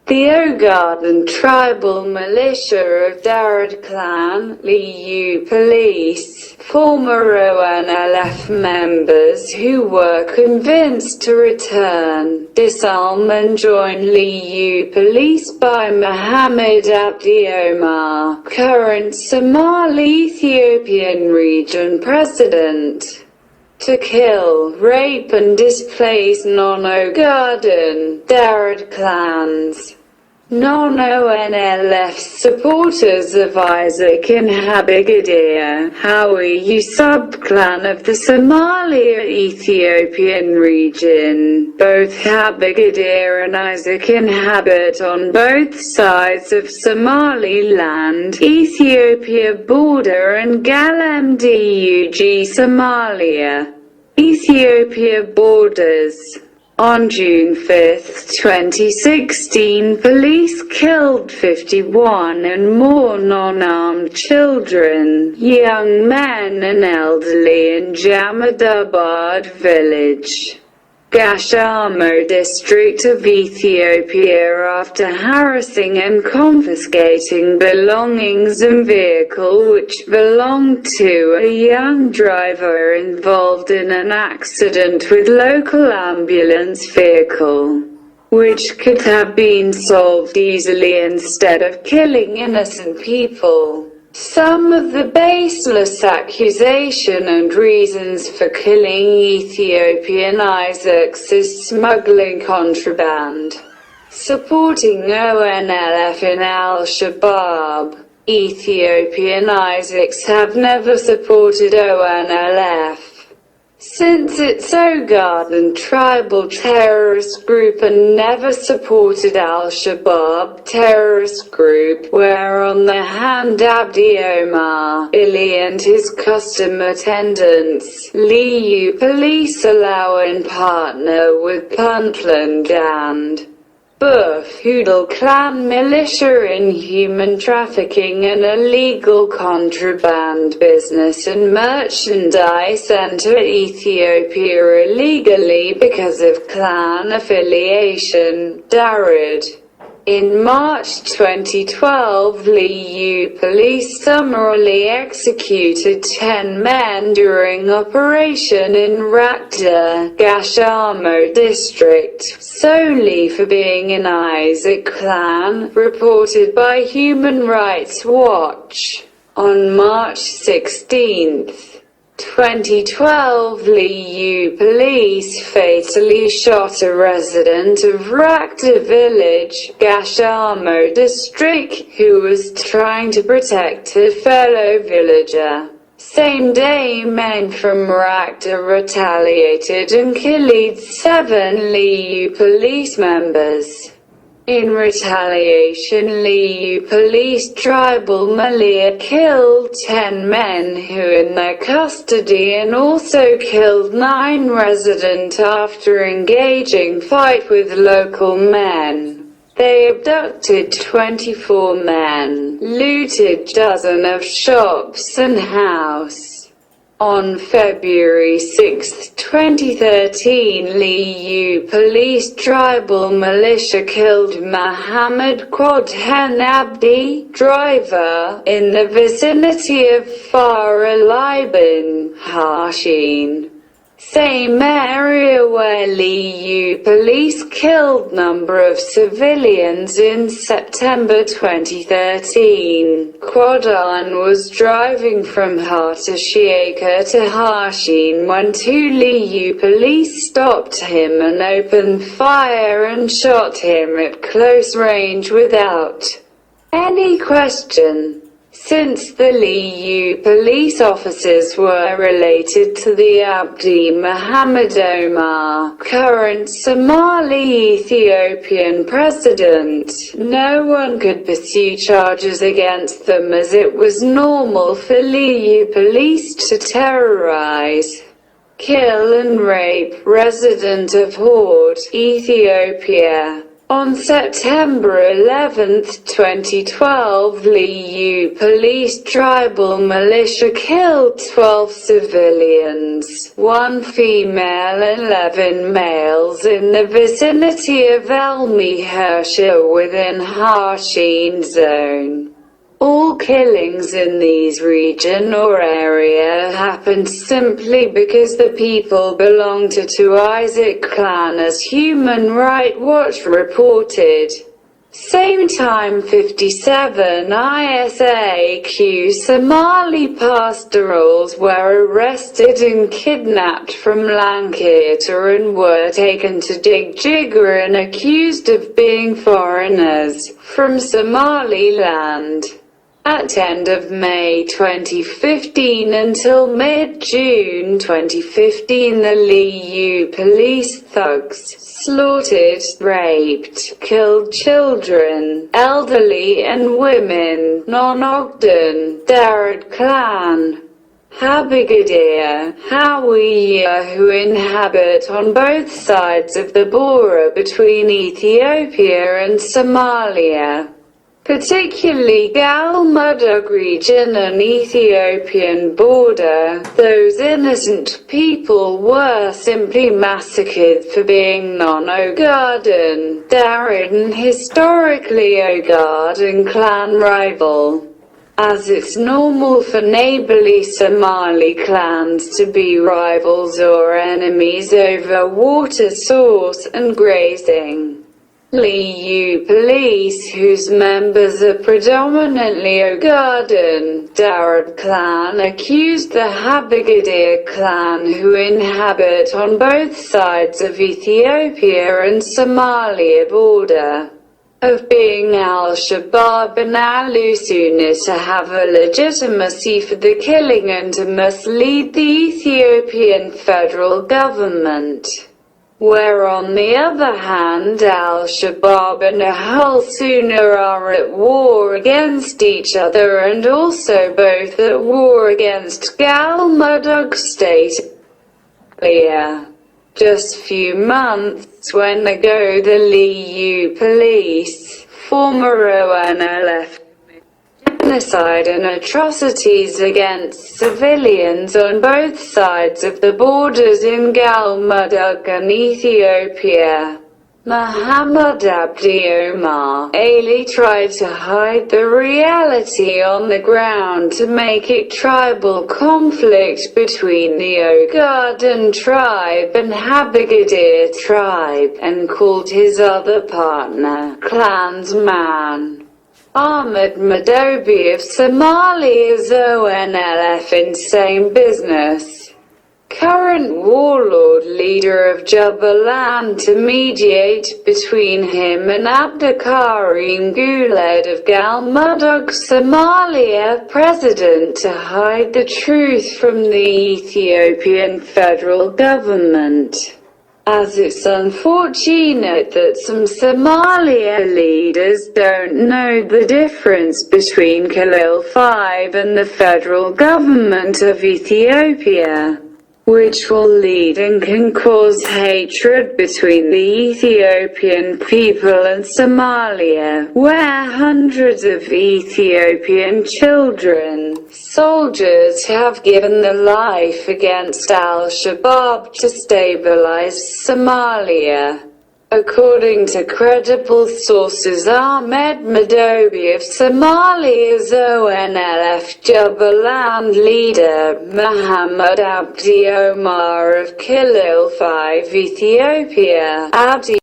The Ogaden tribal militia of Daarood clan, Liu police, former ONLF members who were convinced to return, disarm and join Liu police by Mohammed Abdi Omar, current Somali-Ethiopian region president, to kill, rape and displace non-Ogaden, Daarood clans. Non-ONLF supporters of Isaac and Habigadir, Hawiyu subclan of the Somalia-Ethiopian region. Both Habigadir and Isaac inhabit on both sides of Somaliland, Ethiopia border and Galamdug, Somalia, Ethiopia borders. On June 5, 2016, police killed 51 and more non-armed children, young men and elderly in Jamadabad village, Gashamo district of Ethiopia after harassing and confiscating belongings and vehicle which belonged to a young driver involved in an accident with local ambulance vehicle, which could have been solved easily instead of killing innocent people. Some of the baseless accusation and reasons for killing Ethiopian Isaacs is smuggling contraband, supporting ONLF in Al-Shabaab. Ethiopian Isaacs have never supported ONLF, since its Ogaden tribal terrorist group, and never supported Al-Shabaab terrorist group, where on the hand Abdi Omar, Ili and his custom attendants, Liu police allow and partner with Puntland and Hoodle clan militia in human trafficking and illegal contraband business and merchandise enter Ethiopia illegally because of clan affiliation. Daarood. In March 2012, Liu police summarily executed 10 men during operation in Rakda, Gashamo district, solely for being in Isaac clan, reported by Human Rights Watch. On March 16, 2012, Liu police fatally shot a resident of Rakda village, Gashamo district, who was trying to protect a fellow villager. Same day, men from Rakda retaliated and killed 7 Liu police members. In retaliation, Liu police tribal militia killed 10 men who in their custody and also killed 9 residents after engaging fight with local men. They abducted 24 men, looted dozens of shops and house. On February 6, 2013, Liu police tribal militia killed Mohammed Quadhan Abdi, driver, in the vicinity of Farah Liban, Harshin. Same area where Liu police killed number of civilians in September 2013. Quadhan was driving from Hatashiaka to Harshin when 2 Liu police stopped him and opened fire and shot him at close range without any question. Since the Liu police officers were related to the Abdi Mohammed Omar, current Somali-Ethiopian president, no one could pursue charges against them as it was normal for Liu police to terrorize, kill and rape resident of Horde, Ethiopia. On September 11, 2012, Liu Police Tribal Militia killed 12 civilians, 1 female and 11 males in the vicinity of Elmi-Hersha within Harshin Zone. All killings in these region or area happened simply because the people belonged to Isaac clan, as Human Rights Watch reported. Same time 57 ISAQ Somali pastorals were arrested and kidnapped from Lancaster and were taken to Jigjiga and accused of being foreigners from Somaliland. At end of May 2015 until mid-June 2015, the Liu police thugs slaughtered, raped, killed children, elderly and women, non-Ogden, Daarood clan, Habigadir, Hawiya, who inhabit on both sides of the border between Ethiopia and Somalia, particularly Galmudug region and Ethiopian border. Those innocent people were simply massacred for being non-Ogaden, Daarood and historically Ogaden clan rival. As it's normal for neighborly Somali clans to be rivals or enemies over water source and grazing. Liu police, whose members are predominantly Ogaden, Daarood clan, accused the Habigadir clan, who inhabit on both sides of Ethiopia and Somalia border, of being al-Shabaab and al-Usuna, to have a legitimacy for the killing and to mislead the Ethiopian federal government. Where on the other hand al-Shabaab and al-Usuna are at war against each other and also both at war against Galmudug state. Just few months ago the Liu police, former ONLF, genocide and atrocities against civilians on both sides of the borders in Galmudug and Ethiopia. Muhammad Abdi Omar Ali tried to hide the reality on the ground to make it tribal conflict between the Ogaden tribe and Habigadir tribe, and called his other partner, clansman Ahmed Madobe of Somalia's ONLF in same business. Current warlord leader of Jubbaland, to mediate between him and Abdikarim Guled of Galmudug, Somalia, president, to hide the truth from the Ethiopian federal government. As it's unfortunate that some Somalia leaders don't know the difference between Kilil 5 and the federal government of Ethiopia, which will lead and can cause hatred between the Ethiopian people and Somalia, where hundreds of Ethiopian children, soldiers have given their life against al-Shabaab to stabilize Somalia. According to credible sources, Ahmed Madobe of Somalia's ONLF Jubbaland leader, Muhammad Abdi Omar of Kilil 5 Ethiopia, Abdi